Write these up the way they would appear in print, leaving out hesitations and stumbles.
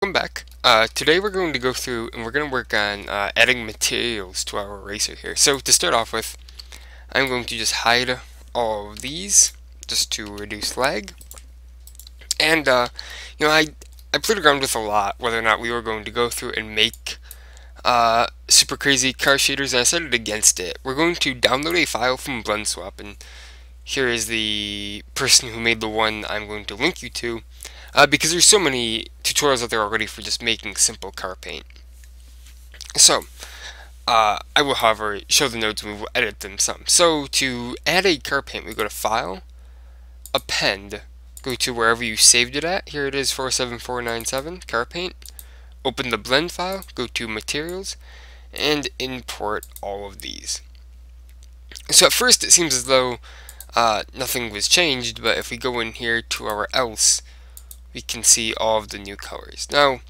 Welcome back. Today we're going to go through and we're going to work on adding materials to our eraser here. So to start off with, I'm going to just hide all of these just to reduce lag. And I played around with a lot whether or not we were going to go through and make super crazy car shaders, and I decided against it. We're going to download a file from BlendSwap, and here is the person who made the one I'm going to link you to. Because there's so many tutorials out there already for just making simple car paint. So, I will, however, show the nodes and we will edit them some. So, to add a car paint, we go to File, Append, go to wherever you saved it at. Here it is, 47497, car paint. Open the blend file, go to Materials, and import all of these. So at first it seems as though nothing was changed, but if we go in here to our else, we can see all of the new colors. Now,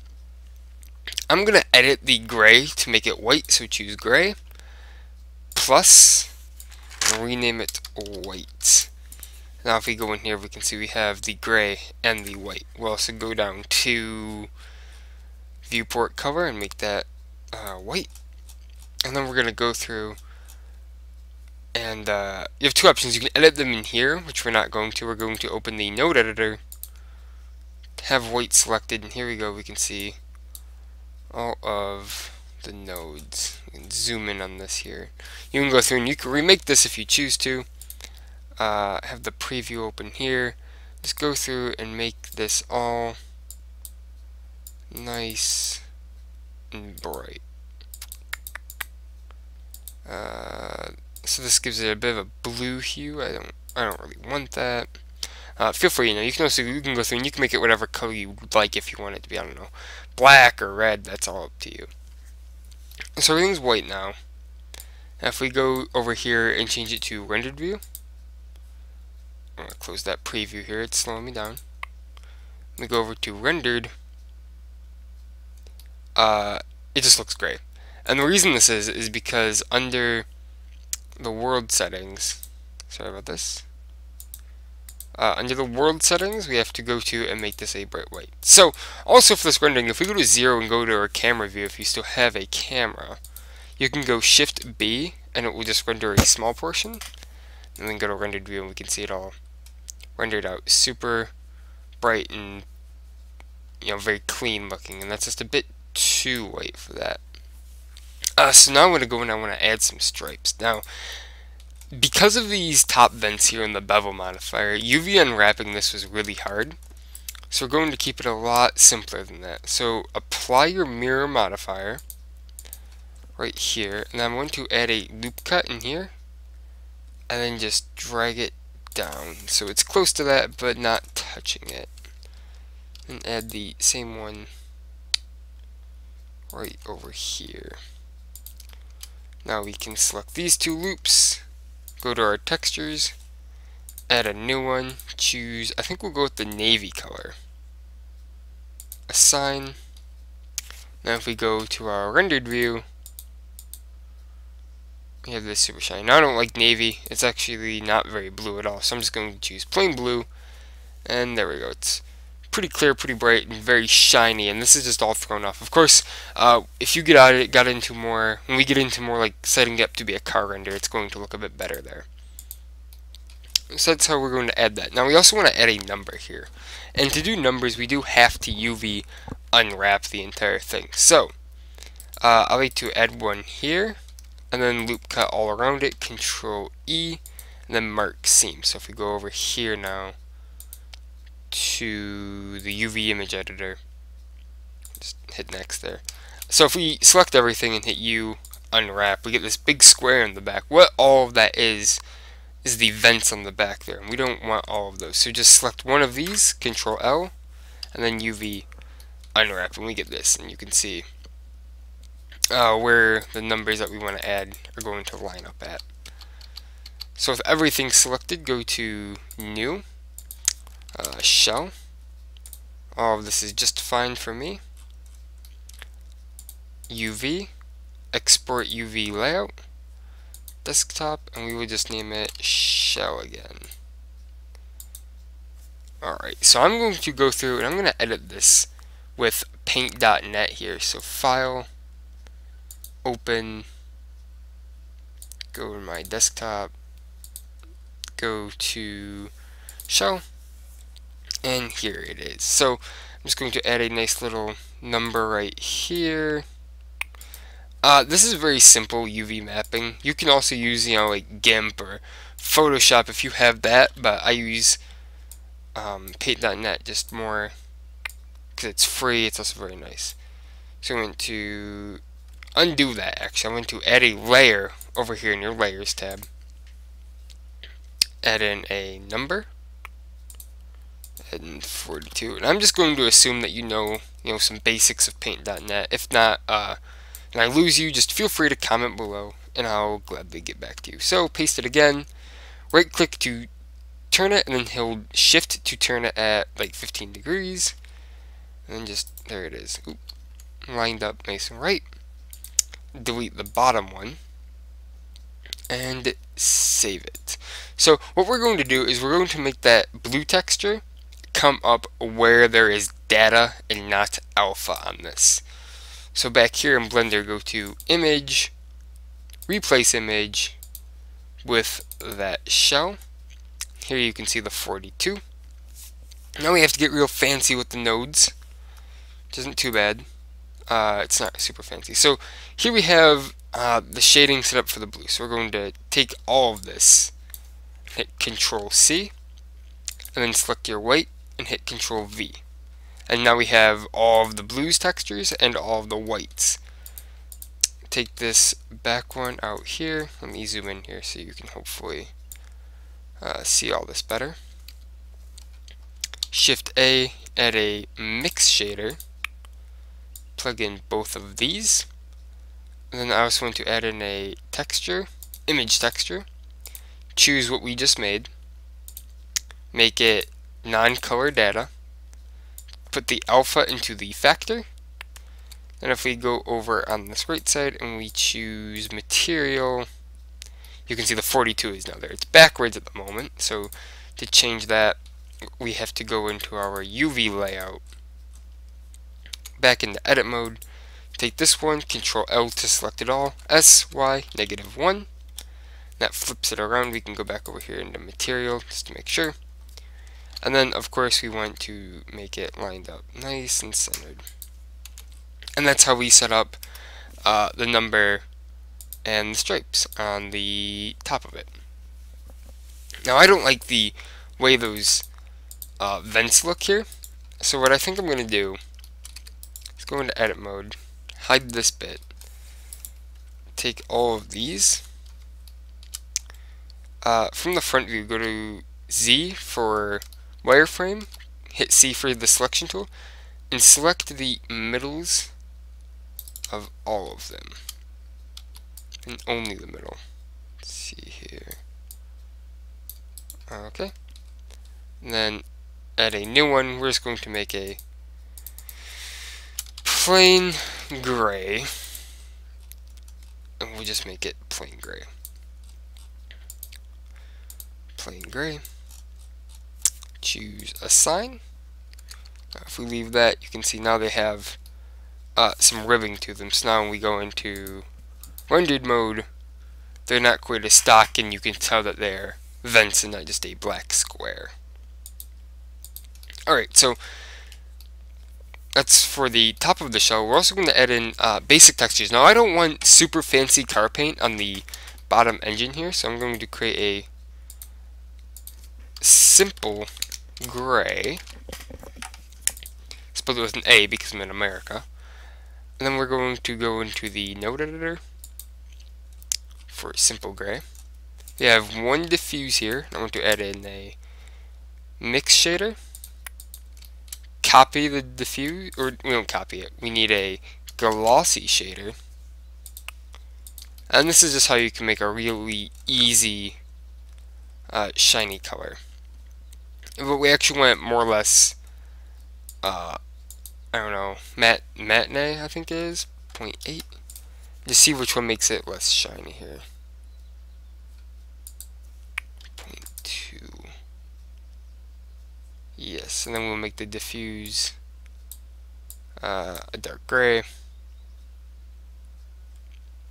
I'm going to edit the gray to make it white, so choose gray, plus, and rename it white. Now if we go in here, we can see we have the gray and the white. We'll also go down to viewport color and make that white. And then we're going to go through and you have two options. You can edit them in here, which we're not going to. We're going to open the node editor, have white selected, and here we go. We can see all of the nodes. You can zoom in on this here. You can go through and you can remake this if you choose to. Have the preview open here. Just go through and make this all nice and bright. So this gives it a bit of a blue hue. I don't really want that. Feel free, you can go through and you can make it whatever color you like if you want it to be, I don't know, black or red, that's all up to you. So everything's white now. Now if we go over here and change it to rendered view, I'm going to close that preview here, it's slowing me down. We go over to rendered, it just looks great. And the reason this is because under the world settings, sorry about this, under the world settings, we have to go to and make this a bright white. So, also for this rendering, if we go to 0 and go to our camera view, if you still have a camera, you can go Shift B, and it will just render a small portion. And then go to rendered view, and we can see it all rendered out super bright and very clean looking. And that's just a bit too white for that. So now I'm going to go and I want to add some stripes. Now, because of these top vents here in the bevel modifier, UV unwrapping this was really hard. So we're going to keep it a lot simpler than that. So apply your mirror modifier right here, and I'm going to add a loop cut in here, and then just drag it down so it's close to that but not touching it. And add the same one right over here. Now we can select these two loops, go to our textures, add a new one, choose, I think we'll go with the navy color. Assign. Now if we go to our rendered view, we have this super shiny. Now I don't like navy, it's actually not very blue at all, so I'm just going to choose plain blue, and there we go. It's pretty clear, pretty bright, and very shiny, and this is just all thrown off. Of course, if you got into more, when we get into more like setting it up to be a car render, it's going to look a bit better there. So that's how we're going to add that. Now we also want to add a number here, and to do numbers, we do have to UV unwrap the entire thing. So I like to add one here, and then loop cut all around it, Control E, and then mark seam. So if we go over here now to the UV image editor, just hit next there. So if we select everything and hit U, unwrap, we get this big square in the back. What all of that is the vents on the back there, and we don't want all of those. So just select one of these, Control L, and then UV unwrap, and we get this, and you can see where the numbers that we want to add are going to line up at. So with everything selected, go to New, Shell. All of this is just fine for me. UV, export UV layout, desktop, and we will just name it Shell again. Alright, so I'm going to go through and I'm going to edit this with paint.net here. So file, open, go to my desktop, go to shell, and here it is. So I'm just going to add a nice little number right here. This is very simple UV mapping. You can also use, like GIMP or Photoshop if you have that, but I use paint.net just more because it's free. It's also very nice. So I'm going to undo that. Actually, I'm going to add a layer over here in your layers tab. Add in a number. Add in 42, and I'm just going to assume that you know some basics of paint.net. If not, and I lose you, just feel free to comment below, and I'll gladly get back to you. So paste it again. Right click to turn it, and then hold shift to turn it at like 15 degrees. And then just, there it is. Oop, lined up nice and right. Delete the bottom one. And save it. So what we're going to do is we're going to make that blue texture come up where there is data and not alpha on this. So back here in Blender, go to image, replace image with that shell. Here you can see the 42. Now we have to get real fancy with the nodes, which isn't too bad. It's not super fancy. So here we have the shading set up for the blue. So we're going to take all of this, hit Control C, and then select your white and hit Control V. And now we have all of the blues textures and all of the whites. Take this back one out here. Let me zoom in here so you can hopefully see all this better. Shift A, add a mix shader. Plug in both of these. And then I also want to add in a texture, image texture. Choose what we just made. Make it non-color data. Put the alpha into the factor. And if we go over on this right side and we choose material, you can see the 42 is now there. It's backwards at the moment, so to change that, we have to go into our UV layout. Back into edit mode, take this one, Control L to select it all, S, Y, -1. That flips it around. We can go back over here into material just to make sure. And then, of course, we want to make it lined up nice and centered. And that's how we set up the number and the stripes on the top of it. Now, I don't like the way those vents look here. So what I think I'm going to do is go into edit mode, hide this bit, take all of these. From the front view, go to Z for wireframe, hit C for the selection tool, and select the middles of all of them. And only the middle. Let's see here. Okay. And then add a new one. We're just going to make a plain gray. And we'll just make it plain gray. Plain gray. Choose assign. If we leave that, you can see now they have some ribbing to them. So now when we go into rendered mode, they're not quite as stock, and you can tell that they're vents and not just a black square. Alright, so that's for the top of the shell. We're also going to add in basic textures. Now I don't want super fancy car paint on the bottom engine here, so I'm going to create a simple gray. Spelled it with an A because I'm in America. And then we're going to go into the node editor for simple gray. We have one diffuse here. I want to add in a mix shader. Copy the diffuse, or we don't copy it. We need a glossy shader. And this is just how you can make a really easy shiny color. But we actually want more or less, I don't know, matinee, I think it is, 0.8. Just see which one makes it less shiny here. 0.2. Yes, and then we'll make the diffuse a dark gray.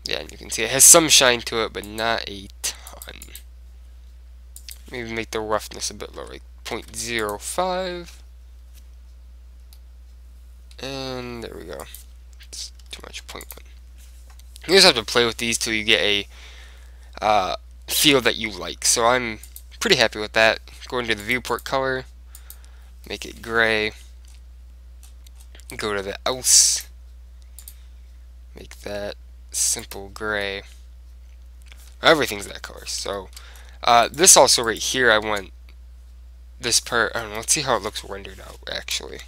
Yeah, and you can see it has some shine to it, but not a ton. Maybe make the roughness a bit lower, like 0.05. And there we go. It's too much, 0.1. You just have to play with these till you get a feel that you like. So I'm pretty happy with that. Go into the viewport color, make it gray. Go to the else, make that simple gray. Everything's that color. So this also right here, I want this part. I don't know. Let's see how it looks rendered out actually.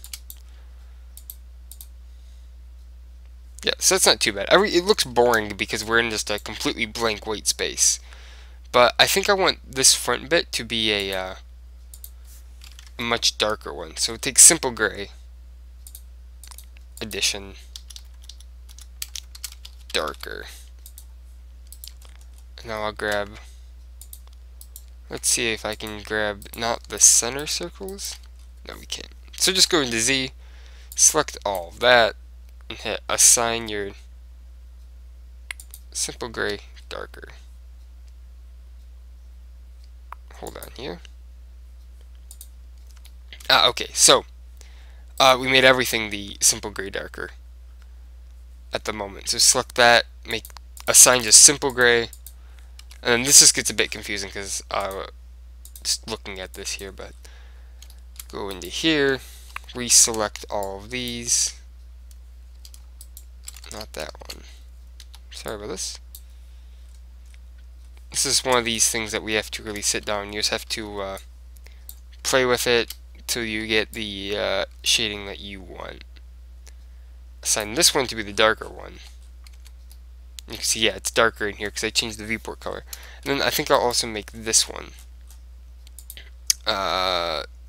Yeah, so that's not too bad. It looks boring because we're in just a completely blank white space. But I think I want this front bit to be a much darker one. So take simple gray, addition, darker. Now I'll grab, let's see if I can grab not the center circles. No, we can't. So just go into Z, select all of that, and hit assign your simple gray darker. Hold on here. Okay, so we made everything the simple gray darker at the moment. So select that, make assign just simple gray, and then this just gets a bit confusing because just looking at this here, but go into here, reselect all of these. Not that one. Sorry about this. This is one of these things that we have to really sit down. You just have to play with it till you get the shading that you want. Assign this one to be the darker one. You can see, yeah, it's darker in here because I changed the viewport color. And then I think I'll also make this one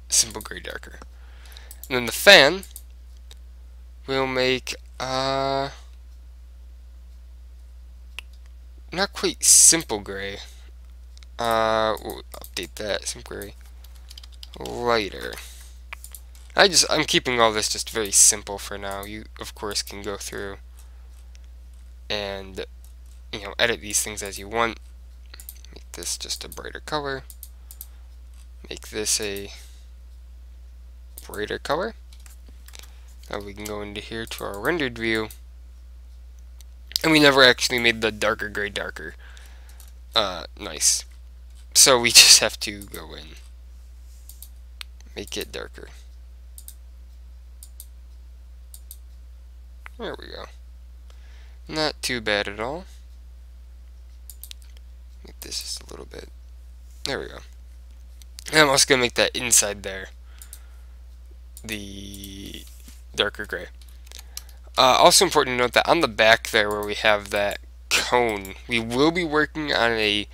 simple gray darker. And then the fan, we'll make not quite simple gray. We'll update that, simple gray, lighter. I'm keeping all this just very simple for now. You of course can go through and edit these things as you want. Make this just a brighter color. Make this a brighter color. Now we can go into here to our rendered view. And we never actually made the darker gray darker. Nice. So we just have to go in, make it darker. There we go. Not too bad at all. Make this just a little bit. There we go. And I'm also going to make that inside there the darker gray. Also important to note that on the back there where we have that cone, we will be working on a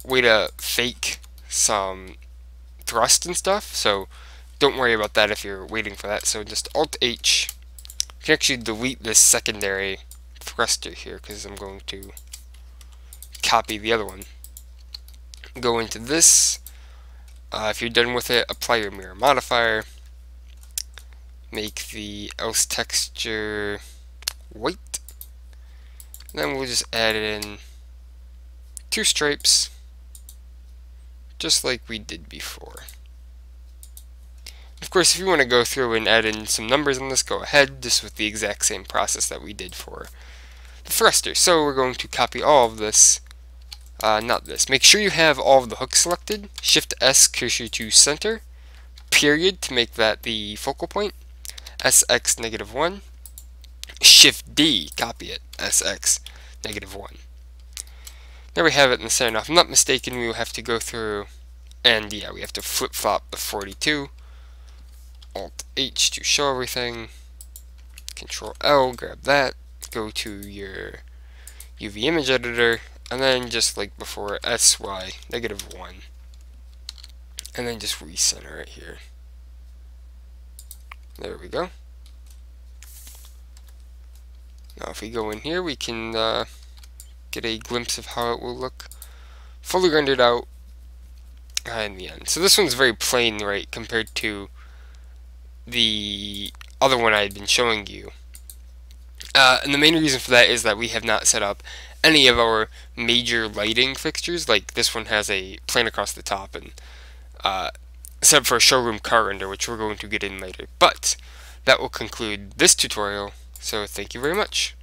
way to fake some thrust and stuff, so don't worry about that if you're waiting for that. So just Alt-H. You can actually delete this secondary thruster here because I'm going to copy the other one. Go into this. If you're done with it, apply your mirror modifier. Make the else texture white. And then we'll just add in 2 stripes, just like we did before. Of course, if you want to go through and add in some numbers on this, go ahead, just with the exact same process that we did for the thruster. So we're going to copy all of this. Not this. Make sure you have all of the hooks selected. Shift S, cursor to center. Period to make that the focal point. SX -1. Shift D, copy it. SX -1. There we have it in the center. Now, if I'm not mistaken, we will have to go through and yeah, we have to flip-flop the 42. Alt-H to show everything. Control-L, grab that. Go to your UV image editor. And then just like before, SY -1. And then just recenter it here. There we go. Now if we go in here, we can get a glimpse of how it will look fully rendered out in the end. So this one's very plain, right, compared to the other one I had been showing you. And the main reason for that is that we have not set up any of our major lighting fixtures. Like this one has a plane across the top and set up for a showroom car render, which we're going to get in later. But that will conclude this tutorial, so thank you very much.